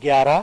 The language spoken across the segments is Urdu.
11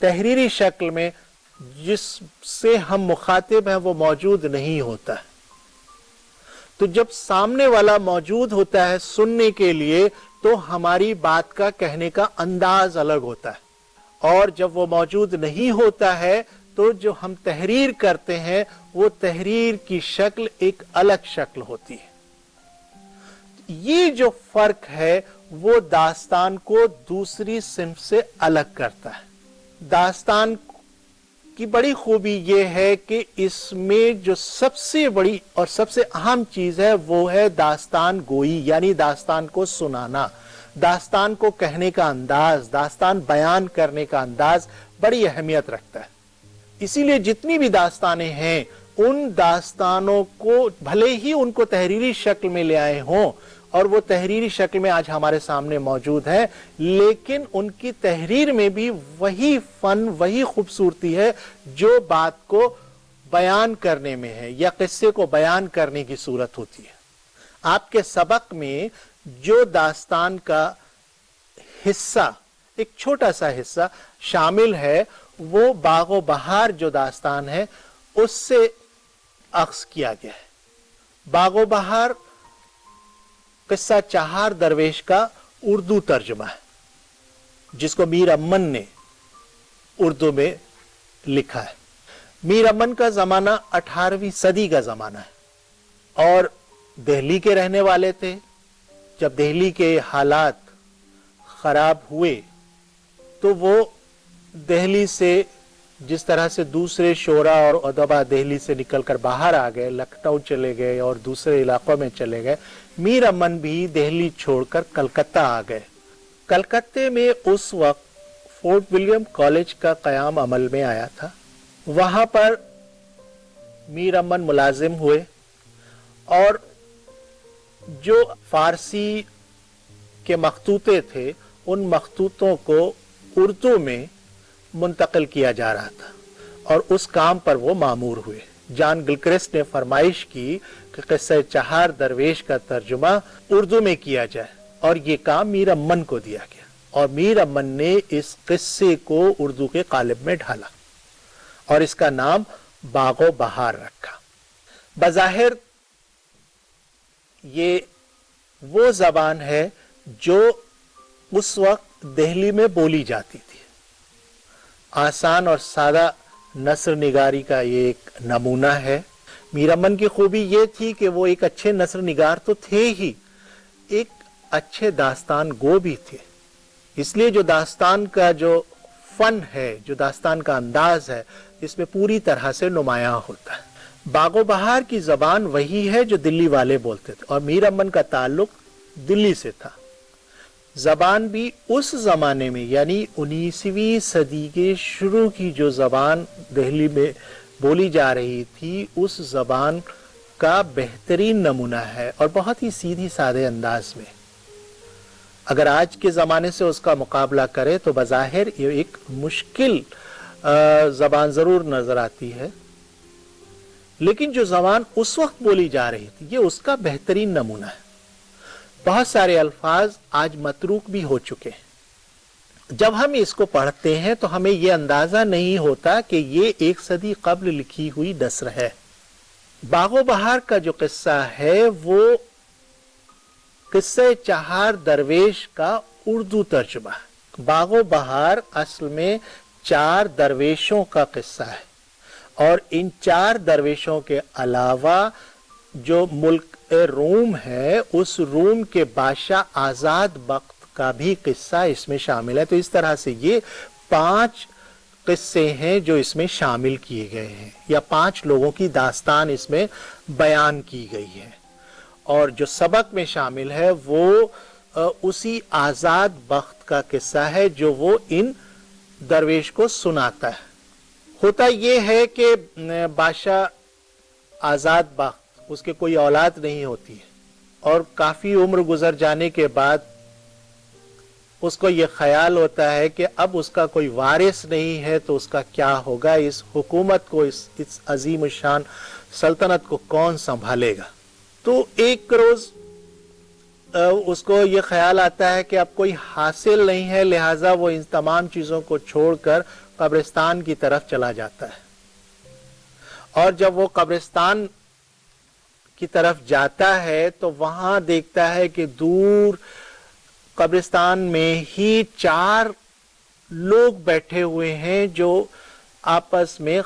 تحریری شکل میں جس سے ہم مخاطب ہیں وہ موجود نہیں ہوتا ہے. تو جب سامنے والا موجود ہوتا ہے سننے کے لیے تو ہماری بات کا کہنے کا انداز الگ ہوتا ہے, اور جب وہ موجود نہیں ہوتا ہے تو جو ہم تحریر کرتے ہیں وہ تحریر کی شکل ایک الگ شکل ہوتی ہے. یہ جو فرق ہے وہ داستان کو دوسری صنف سے الگ کرتا ہے. داستان کی بڑی خوبی یہ ہے کہ اس میں جو سب سے بڑی اور سب سے اہم چیز ہے وہ ہے داستان گوئی, یعنی داستان کو سنانا, داستان کو کہنے کا انداز, داستان بیان کرنے کا انداز بڑی اہمیت رکھتا ہے. اسی لیے جتنی بھی داستانیں ہیں ان داستانوں کو بھلے ہی ان کو تحریری شکل میں لے آئے ہوں اور وہ تحریری شکل میں آج ہمارے سامنے موجود ہے, لیکن ان کی تحریر میں بھی وہی فن, وہی خوبصورتی ہے جو بات کو بیان کرنے میں ہے یا قصے کو بیان کرنے کی صورت ہوتی ہے. آپ کے سبق میں جو داستان کا حصہ, ایک چھوٹا سا حصہ شامل ہے وہ باغ و بہار جو داستان ہے اس سے اخذ کیا گیا ہے. باغ و بہار قصہ چہار درویش کا اردو ترجمہ ہے جس کو میر امن نے اردو میں لکھا ہے. میر امن کا زمانہ 18ویں صدی کا زمانہ ہے اور دہلی کے رہنے والے تھے. جب دہلی کے حالات خراب ہوئے تو وہ دہلی سے جس طرح سے دوسرے شعراء اور ادبا دہلی سے نکل کر باہر آ گئے, لکھنؤ چلے گئے اور دوسرے علاقوں میں چلے گئے, میر امن بھی دہلی چھوڑ کر کلکتہ آ گئے. کلکتے میں اس وقت فورٹ ولیم کالج کا قیام عمل میں آیا تھا. وہاں پر میر امن ملازم ہوئے اور جو فارسی کے مخطوطے تھے ان مخطوطوں کو اردو میں منتقل کیا جا رہا تھا اور اس کام پر وہ مامور ہوئے. جان گلکرسٹ نے فرمائش کی کہ قصہ چہار درویش کا ترجمہ اردو میں کیا جائے اور یہ کام میر امن کو دیا گیا اور میر امن نے اس قصے کو اردو کے قالب میں ڈھالا اور اس کا نام باغ و بہار رکھا. بظاہر یہ وہ زبان ہے جو اس وقت دہلی میں بولی جاتی تھی. آسان اور سادہ نثر نگاری کا یہ ایک نمونہ ہے. میر امن کی خوبی یہ تھی کہ وہ ایک اچھے نثر نگار تو تھے ہی, ایک اچھے داستان گو بھی تھے. اس لیے جو داستان کا جو فن ہے, جو داستان کا انداز ہے, اس میں پوری طرح سے نمایاں ہوتا ہے. باغ و بہار کی زبان وہی ہے جو دلی والے بولتے تھے اور میر امن کا تعلق دلی سے تھا. زبان بھی اس زمانے میں یعنی 19ویں صدی کے شروع کی جو زبان دہلی میں بولی جا رہی تھی اس زبان کا بہترین نمونہ ہے اور بہت ہی سیدھی سادے انداز میں. اگر آج کے زمانے سے اس کا مقابلہ کرے تو بظاہر یہ ایک مشکل زبان ضرور نظر آتی ہے, لیکن جو زبان اس وقت بولی جا رہی تھی یہ اس کا بہترین نمونہ ہے. بہت سارے الفاظ آج متروک بھی ہو چکے ہیں. جب ہم اس کو پڑھتے ہیں تو ہمیں یہ اندازہ نہیں ہوتا کہ یہ 1 صدی قبل لکھی ہوئی نثر ہے. باغ و بہار کا جو قصہ ہے وہ قصہ چہار درویش کا اردو ترجمہ ہے. باغ و بہار اصل میں 4 درویشوں کا قصہ ہے اور ان 4 درویشوں کے علاوہ جو ملک روم ہے اس روم کے بادشاہ آزاد بخت کا بھی قصہ اس میں شامل ہے. تو اس طرح سے یہ 5 قصے ہیں جو اس میں شامل کیے گئے ہیں یا 5 لوگوں کی داستان اس میں بیان کی گئی ہے. اور جو سبق میں شامل ہے وہ اسی آزاد بخت کا قصہ ہے جو وہ ان درویش کو سناتا ہے. ہوتا یہ ہے کہ بادشاہ آزاد بخت اس کے کوئی اولاد نہیں ہوتی ہے اور کافی عمر گزر جانے کے بعد اس کو یہ خیال ہوتا ہے کہ اب اس کا کوئی وارث نہیں ہے تو اس کا کیا ہوگا, اس حکومت کو, اس عظیم الشان سلطنت کو کون سنبھالے گا. تو ایک روز اس کو یہ خیال آتا ہے کہ اب کوئی حاصل نہیں ہے, لہٰذا وہ ان تمام چیزوں کو چھوڑ کر قبرستان کی طرف چلا جاتا ہے، اور جب وہ قبرستان کی طرف جاتا ہے تو وہاں دیکھتا ہے کہ دور قبرستان میں ہی 4 لوگ بیٹھے ہوئے ہیں جو آپس میں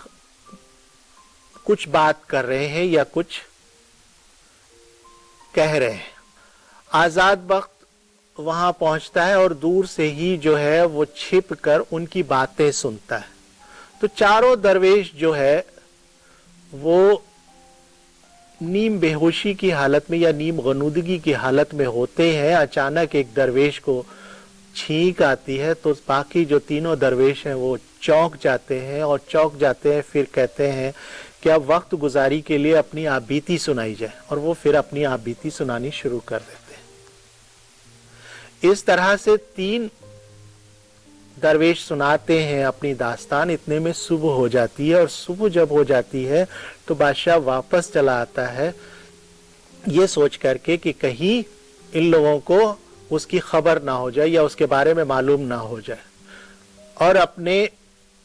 کچھ بات کر رہے ہیں یا کچھ کہہ رہے ہیں۔ آزاد بخت وہاں پہنچتا ہے اور دور سے ہی جو ہے وہ چھپ کر ان کی باتیں سنتا ہے۔ تو چاروں درویش جو ہے وہ نیم بے ہوشی کی حالت میں یا نیم غنودگی کی حالت میں ہوتے ہیں۔ اچانک ایک درویش کو چھینک آتی ہے تو باقی جو تینوں درویش ہیں وہ چونک جاتے ہیں، اور چونک جاتے ہیں پھر کہتے ہیں کہ اب وقت گزاری کے لیے اپنی آپ بیتی سنائی جائے، اور وہ پھر اپنی آپ بیتی سنانی شروع کر دیتے ہیں۔ اس طرح سے 3 درویش سناتے ہیں اپنی داستان، اتنے میں صبح ہو جاتی ہے، اور صبح جب ہو جاتی ہے تو بادشاہ واپس چلا آتا ہے یہ سوچ کر کے کہ کہیں ان لوگوں کو اس کی خبر نہ ہو جائے یا اس کے بارے میں معلوم نہ ہو جائے، اور اپنے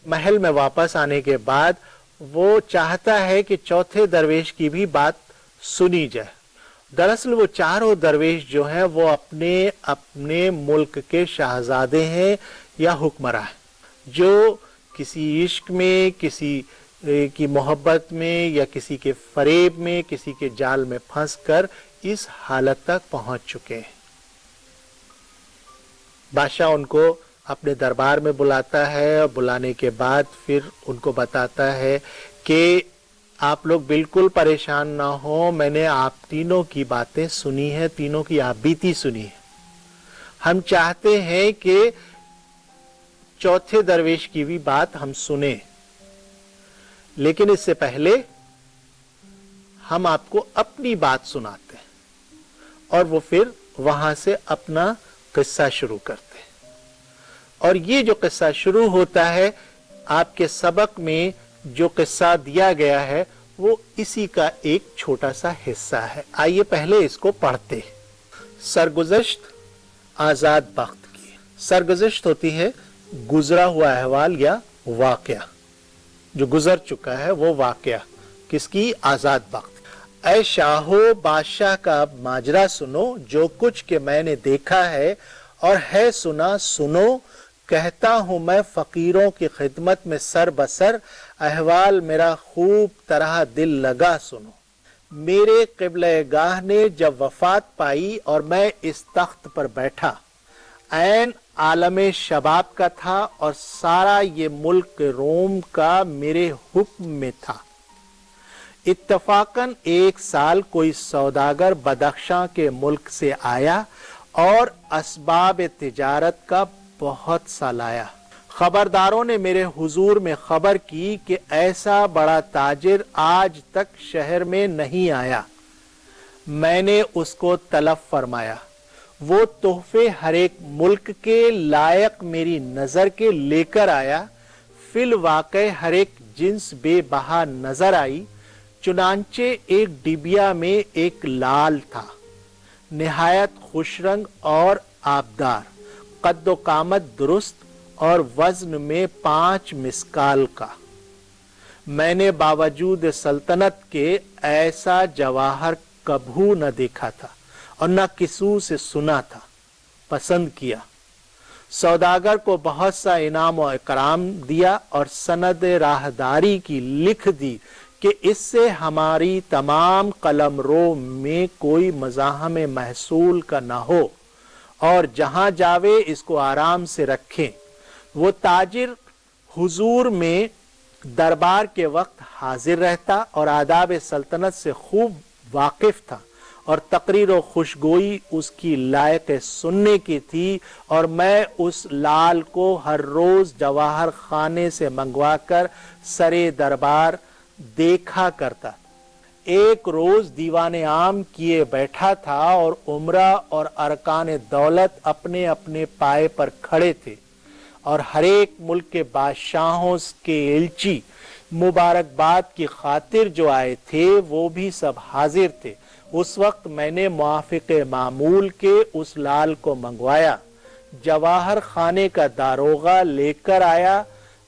محل میں واپس آنے کے بعد وہ چاہتا ہے کہ چوتھے درویش کی بھی بات سنی جائے۔ دراصل وہ چاروں درویش جو ہیں وہ اپنے اپنے ملک کے شہزادے ہیں یا حکمراں ہیں، جو کسی عشق میں، کسی کی محبت میں، یا کسی کے فریب میں، کسی کے جال میں پھنس کر اس حالت تک پہنچ چکے ہیں۔ بادشاہ ان کو اپنے دربار میں بلاتا ہے، اور بلانے کے بعد پھر ان کو بتاتا ہے کہ آپ لوگ بالکل پریشان نہ ہو، میں نے آپ تینوں کی باتیں سنی ہیں، تینوں کی آپ بیتی سنی ہے۔ ہم چاہتے ہیں کہ چوتھے درویش کی بھی بات ہم سنیں، لیکن اس سے پہلے ہم آپ کو اپنی بات سناتے ہیں۔ اور وہ پھر وہاں سے اپنا قصہ شروع کرتے ہیں، اور یہ جو قصہ شروع ہوتا ہے، آپ کے سبق میں جو قصہ دیا گیا ہے وہ اسی کا ایک چھوٹا سا حصہ ہے۔ آئیے پہلے اس کو پڑھتے ہیں۔ سرگزشت آزاد بخت کی۔ سرگزشت ہوتی ہے گزرا ہوا احوال یا واقعہ، جو گزر چکا ہے وہ واقعہ۔ کس کی؟ آزاد بخت۔ اے شاہو، بادشاہ کا ماجرا سنو، جو کچھ کہ میں نے دیکھا ہے اور ہے سنا سنو، کہتا ہوں میں فقیروں کی خدمت میں سر بسر، احوال میرا خوب طرح دل لگا سنو۔ میرے قبلہ گاہ نے جب وفات پائی اور میں اس تخت پر بیٹھا، عین عالم شباب کا تھا اور سارا یہ ملک روم کا میرے حکم میں تھا۔ اتفاقاً 1 سال کوئی سوداگر بدخشاں کے ملک سے آیا اور اسباب تجارت کا بہت سا لایا۔ خبرداروں نے میرے حضور میں خبر کی کہ ایسا بڑا تاجر آج تک شہر میں نہیں آیا۔ میں نے اس کو طلب فرمایا۔ وہ تحفے ہر ایک ملک کے لائق میری نظر کے لے کر آیا۔ فی الواقع ہر ایک جنس بے بہا نظر آئی، چنانچہ ایک ڈبیا میں ایک لال تھا، نہایت خوش رنگ اور آبدار، قد و قامت درست اور وزن میں 5 مسکال کا۔ میں نے باوجود سلطنت کے ایسا جواہر کبھو نہ دیکھا تھا اور نہ کسو سے سنا تھا۔ پسند کیا، سوداگر کو بہت سا انعام و اکرام دیا اور سند راہداری کی لکھ دی کہ اس سے ہماری تمام قلم رو میں کوئی مزاحم محصول کا نہ ہو، اور جہاں جاوے اس کو آرام سے رکھیں۔ وہ تاجر حضور میں دربار کے وقت حاضر رہتا اور آداب سلطنت سے خوب واقف تھا، اور تقریر و خوشگوئی اس کی لائق سننے کی تھی، اور میں اس لال کو ہر روز جواہر خانے سے منگوا کر سرے دربار دیکھا کرتا۔ ایک روز دیوان عام کیے بیٹھا تھا اور عمرہ اور ارکان دولت اپنے اپنے پائے پر کھڑے تھے، اور ہر ایک ملک کے بادشاہوں کے ایلچی مبارکباد کی خاطر جو آئے تھے وہ بھی سب حاضر تھے۔ اس وقت میں نے موافق معمول کے اس لال کو منگوایا۔ جواہر خانے کا داروغہ لے کر آیا،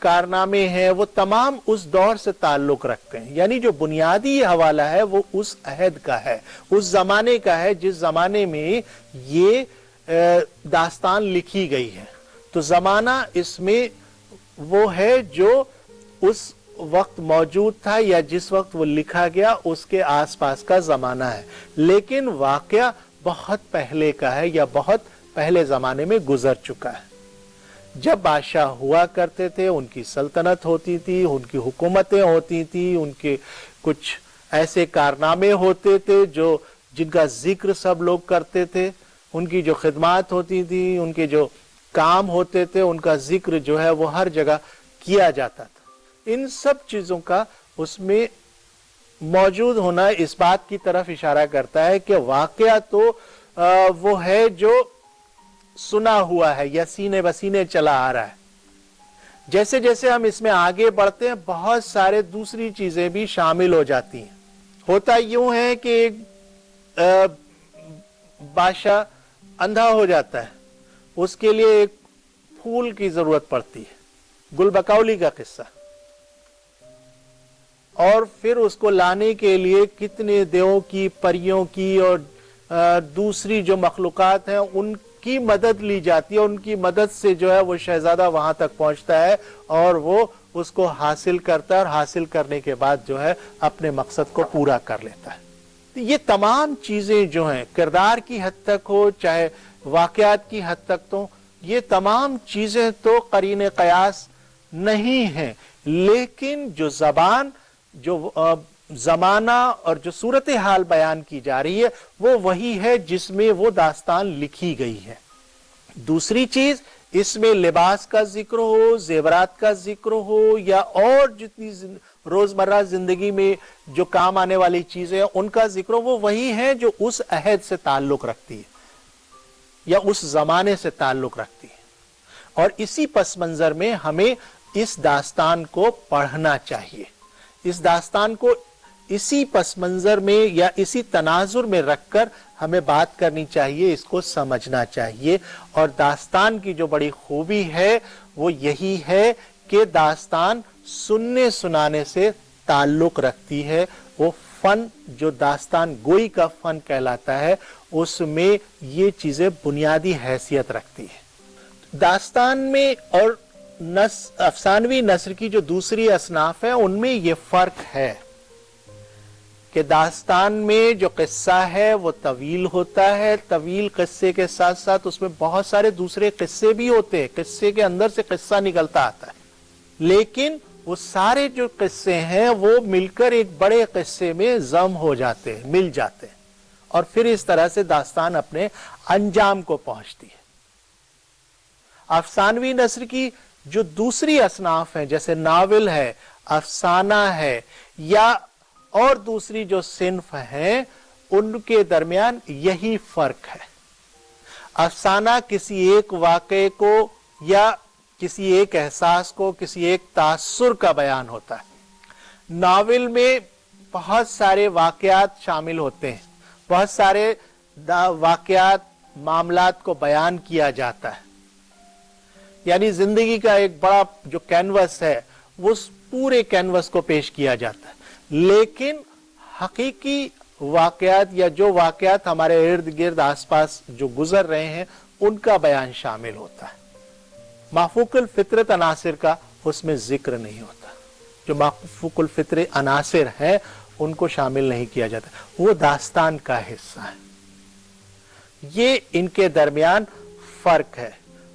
کارنامے ہیں وہ تمام اس دور سے تعلق رکھتے ہیں. یعنی جو بنیادی حوالہ ہے وہ اس عہد کا ہے, اس زمانے کا ہے جس زمانے میں یہ داستان لکھی گئی ہے. تو زمانہ اس میں وہ ہے جو اس وقت موجود تھا یا جس وقت وہ لکھا گیا اس کے آس پاس کا زمانہ ہے, لیکن واقعہ بہت پہلے کا ہے یا بہت پہلے زمانے میں گزر چکا ہے. جب بادشاہ ہوا کرتے تھے, ان کی سلطنت ہوتی تھی, ان کی حکومتیں ہوتی تھی, ان کے کچھ ایسے کارنامے ہوتے تھے جو جن کا ذکر سب لوگ کرتے تھے, ان کی جو خدمات ہوتی تھی, ان کے جو کام ہوتے تھے, ان کا ذکر جو ہے وہ ہر جگہ کیا جاتا تھا. ان سب چیزوں کا اس میں موجود ہونا اس بات کی طرف اشارہ کرتا ہے کہ واقعہ تو وہ ہے جو سنا ہوا ہے یا سینے بسینے چلا آ رہا ہے. جیسے جیسے ہم اس میں آگے بڑھتے ہیں بہت سارے دوسری چیزیں بھی شامل ہو جاتی ہیں. ہوتا یوں ہے کہ ایک بادشاہ اندھا ہو جاتا ہے, اس کے لیے ایک پھول کی ضرورت پڑتی ہے, گل بکولی کا قصہ, اور پھر اس کو لانے کے لیے کتنے دیووں کی, پریوں کی اور دوسری جو مخلوقات ہیں ان کی مدد لی جاتی ہے. ان کی مدد سے جو ہے وہ شہزادہ وہاں تک پہنچتا ہے اور وہ اس کو حاصل کرتا ہے, اور حاصل کرنے کے بعد جو ہے اپنے مقصد کو پورا کر لیتا ہے. یہ تمام چیزیں جو ہیں کردار کی حد تک ہو چاہے واقعات کی حد تک, تو یہ تمام چیزیں تو قرین قیاس نہیں ہیں, لیکن جو زبان, جو زمانہ اور جو صورتحال بیان کی جا رہی ہے وہ وہی ہے جس میں وہ داستان لکھی گئی ہے. دوسری چیز, اس میں لباس کا ذکر ہو, زیورات کا ذکر ہو, یا اور جتنی روزمرہ زندگی میں جو کام آنے والی چیزیں ہیں ان کا ذکر ہو, وہ وہی ہے جو اس عہد سے تعلق رکھتی ہے یا اس زمانے سے تعلق رکھتی ہے. اور اسی پس منظر میں ہمیں اس داستان کو پڑھنا چاہیے, اس داستان کو اسی پس منظر میں یا اسی تناظر میں رکھ کر ہمیں بات کرنی چاہیے, اس کو سمجھنا چاہیے. اور داستان کی جو بڑی خوبی ہے وہ یہی ہے کہ داستان سننے سنانے سے تعلق رکھتی ہے. وہ فن جو داستان گوئی کا فن کہلاتا ہے اس میں یہ چیزیں بنیادی حیثیت رکھتی ہے. داستان میں اور افسانوی نثر کی جو دوسری اصناف ہیں ان میں یہ فرق ہے کہ داستان میں جو قصہ ہے وہ طویل ہوتا ہے, طویل قصے کے ساتھ ساتھ اس میں بہت سارے دوسرے قصے بھی ہوتے ہیں, قصے کے اندر سے قصہ نکلتا آتا ہے, لیکن وہ سارے جو قصے ہیں وہ مل کر ایک بڑے قصے میں ضم ہو جاتے ہیں, مل جاتے ہیں, اور پھر اس طرح سے داستان اپنے انجام کو پہنچتی ہے. افسانوی نثر کی جو دوسری اصناف ہیں جیسے ناول ہے, افسانہ ہے, یا اور دوسری جو صنف ہیں ان کے درمیان یہی فرق ہے. افسانہ کسی ایک واقعے کو یا کسی ایک احساس کو, کسی ایک تاثر کا بیان ہوتا ہے. ناول میں بہت سارے واقعات شامل ہوتے ہیں, بہت سارے واقعات, معاملات کو بیان کیا جاتا ہے. یعنی زندگی کا ایک بڑا جو کینوس ہے وہ اس پورے کینوس کو پیش کیا جاتا ہے, لیکن حقیقی واقعات یا جو واقعات ہمارے ارد گرد آس پاس جو گزر رہے ہیں ان کا بیان شامل ہوتا ہے. مافوق الفطرت عناصر کا اس میں ذکر نہیں ہوتا, جو مافوق الفطرت عناصر ہیں ان کو شامل نہیں کیا جاتا, وہ داستان کا حصہ ہے. یہ ان کے درمیان فرق ہے,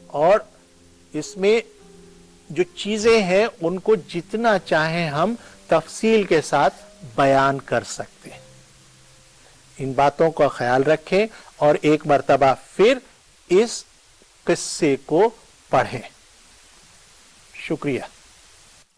اور اس میں جو چیزیں ہیں ان کو جتنا چاہیں ہم تفصیل کے ساتھ بیان کر سکتے ہیں. ان باتوں کا خیال رکھیں اور ایک مرتبہ پھر اس قصے کو پڑھیں. شکریہ.